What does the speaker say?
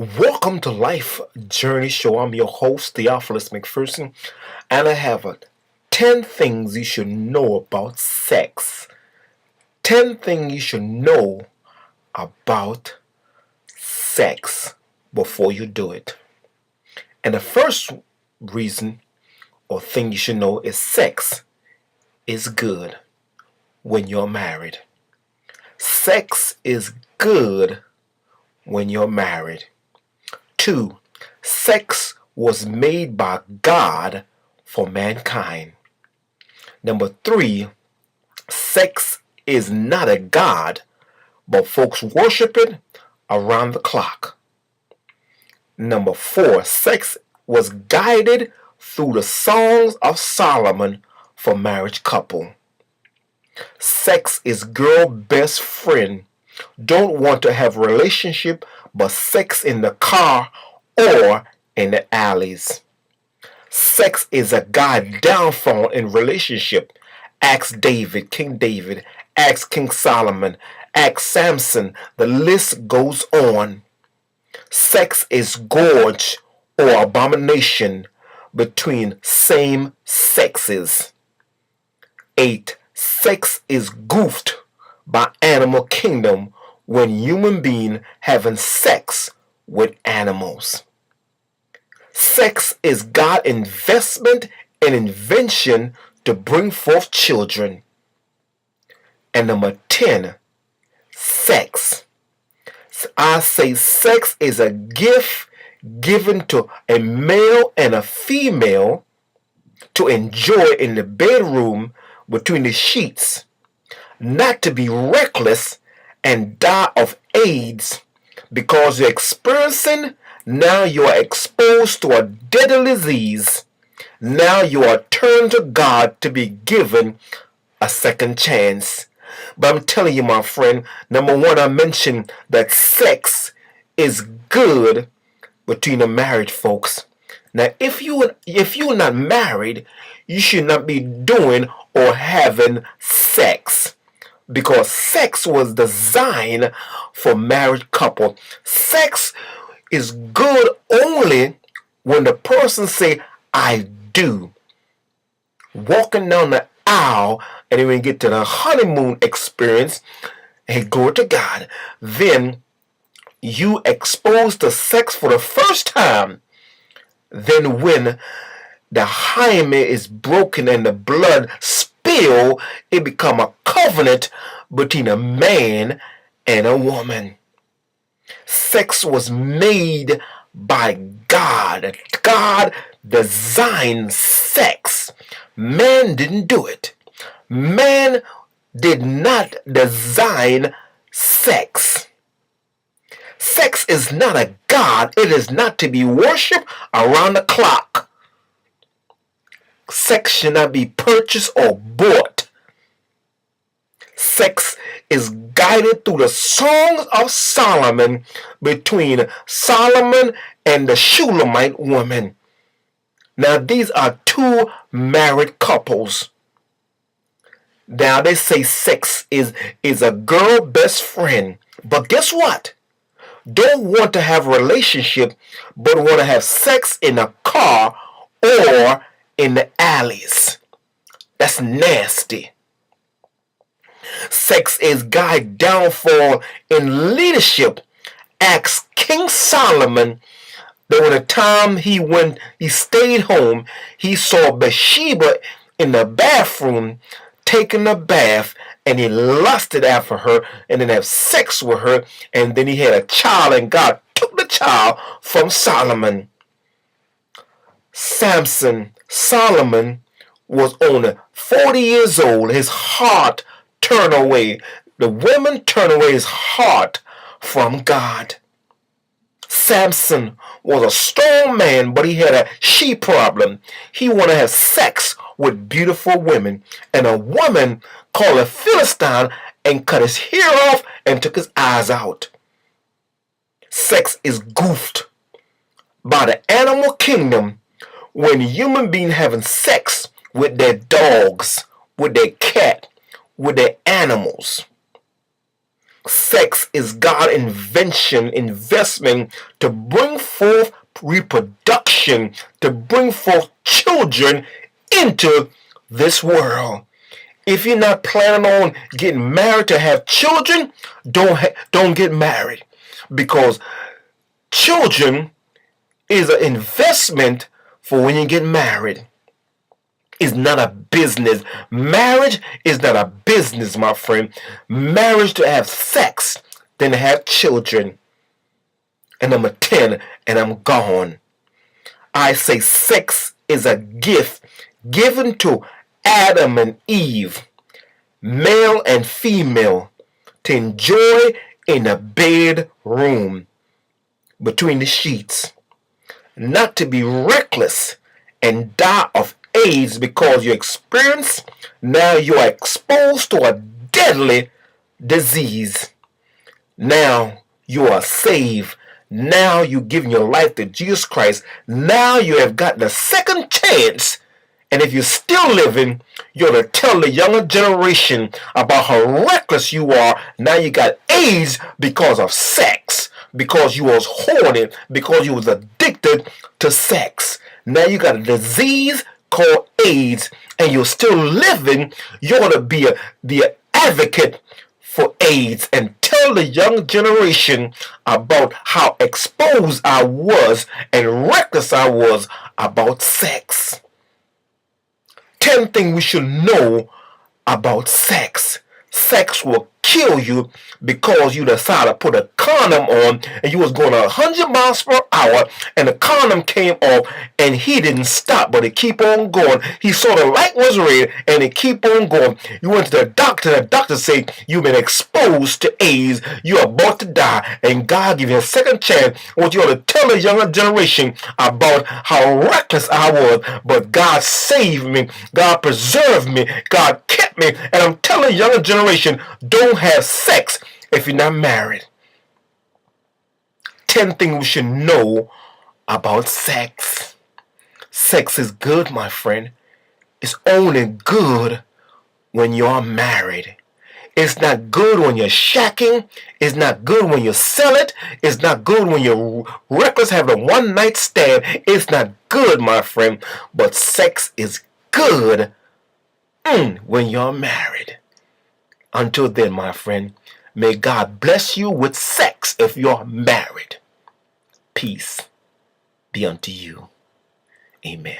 Welcome to Life Journey Show. I'm your host, Theophilus McPherson, and I have 10 things you should know about sex. 10 things you should know about sex before you do it. And the first reason or thing you should know is sex is good when you're married. Sex is good when you're married. 2. Sex was made by God for mankind. Number 3. Sex is not a god, but folks worship it around the clock. Number 4. Sex was guided through the Songs of Solomon for marriage couple. Sex is girl best friend. Don't want to have a relationship but sex in the car or in the alleys. Sex is a guy downfall in relationship. Ask David, King David. Ask King Solomon. Ask Samson. The list goes on. Sex is gorge or abomination between same sexes. 8. Sex is goofed by animal kingdom when human being having sex with animals. Sex is God's investment and invention to bring forth children. And number 10, sex. I say sex is a gift given to a male and a female to enjoy in the bedroom between the sheets, not to be reckless and die of AIDS because you're experiencing, now you are exposed to a deadly disease. Now you are turned to God to be given a second chance. But I'm telling you, my friend, number 1, I mentioned that sex is good between the married folks. Now, if you're not married, you should not be doing or having sex, because sex was designed for married couple. Sex is good only when the person say, I do. Walking down the aisle and even get to the honeymoon experience, and glory to God, then you exposed to sex for the first time. Then when the hymen is broken and the blood spill, it become a covenant between a man and a woman. Sex was made by God. God designed sex. Man didn't do it. Man did not design sex. Sex is not a god. It is not to be worshipped around the clock. Sex should not be purchased or bought. Sex is guided through the Songs of Solomon between Solomon and the Shulamite woman. Now, these are 2 married couples. Now, they say sex is a girl best friend. But guess what? Don't want to have a relationship, but want to have sex in a car or in the alleys. That's nasty. Sex is God's downfall in leadership. Ask King Solomon that when the time he stayed home, he saw Bathsheba in the bathroom taking a bath, and he lusted after her and then had sex with her, and then he had a child, and God took the child from Solomon. Solomon was only 40 years old. His heart turned away. The women turned away his heart from God. Samson was a strong man, but he had a she problem. He wanted to have sex with beautiful women, and a woman called a Philistine and cut his hair off and took his eyes out. Sex is goofed by the animal kingdom when human beings having sex with their dogs, with their cat, with their animals. Sex is God's investment to bring forth reproduction, to bring forth children into this world. If you're not planning on getting married to have children, don't get married, because children is an investment for when you get married. It's not a business. Marriage is not a business, my friend. Marriage to have sex, then to have children. And number 10, and I'm gone. I say sex is a gift given to Adam and Eve, male and female, to enjoy in a bedroom between the sheets. Not to be reckless and die of AIDS because you experience, now you are exposed to a deadly disease. Now you are saved. Now you've given your life to Jesus Christ. Now you have gotten a second chance. And if you're still living, you're to tell the younger generation about how reckless you are. Now you got AIDS because of sex, because you was horny, because you was addicted to sex. Now you got a disease called AIDS, and you're still living. You ought to be the advocate for AIDS and tell the young generation about how exposed I was and reckless I was about sex. 10 things we should know about sex. Sex will kill you because you decided to put a condom on and you was going 100 miles per hour and the condom came off and he didn't stop, but it keep on going. He saw the light was red and it keep on going. You went to the doctor said you've been exposed to AIDS, you're about to die, and God give you a second chance. I want you to tell the younger generation about how reckless I was, but God saved me, God preserved me, God kept me, and I'm telling the younger generation, don't have sex if you're not married. 10 things we should know about sex. Sex is good, my friend. It's only good when you're married. It's not good when you're shacking. It's not good when you sell it. It's not good when you're reckless, have a one night stand. It's not good, my friend. But sex is good when you're married. Until then, my friend, may God bless you with sex if you're married. Peace be unto you. Amen.